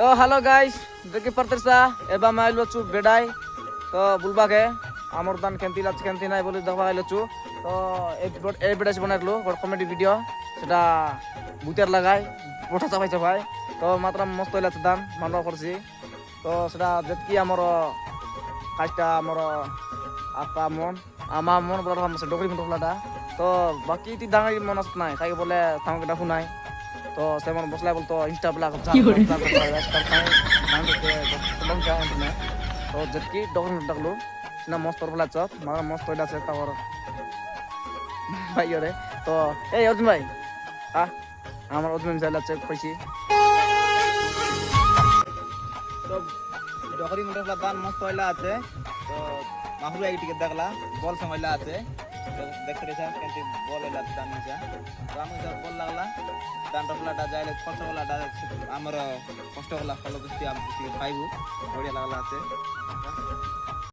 তো hello guys দেখি পারতেছা এবার আমি আইলো চু বেডাই তো বুলবাকে আমার দান কেমতি লাগছে কেমতি নাই বলে দেখা আইলো চু তো এই বেডাই বানাইলো কমেডি ভিডিও সেটা ভূতের লাগাই পঠা চাপাই চাপাই তো মাত্র মস্ত হইলাছে দান মানবা করছি তো সেটা যেতকি আমার কাজটা আমার আপা মন আমার মন বলা সে ডগরি মতো ফলাটা তো বাকি তি ডাঙারি মন আসত নাই কাকে বলে তামাকে ডাকু নাই তো সেমন বসলাই বলতো ইনস্টা ব্লগ তো যেতকি ডগরি ডাকলো না মস্ত ফলা চপ মারা মস্ত হইলাছে তারপর ভাই রে তো এই অর্জুন ভাই আমার অর্জুন যাইলাছে কইছি তো ডগরি মতো ফলা দান মস্ত হইলা আছে তো মাহুরা এইটিকে দেখলা বল সময়লা আছে দেখতে রেছা কিন্তু বল এলা দান নিছা তো আমি যা বল লাগলা দান রফলাটা যাইলে কষ্ট হলাটা আমার কষ্ট হলা ফল বুঝতে আমি পাইবো বড়িয়া লাগলা আছে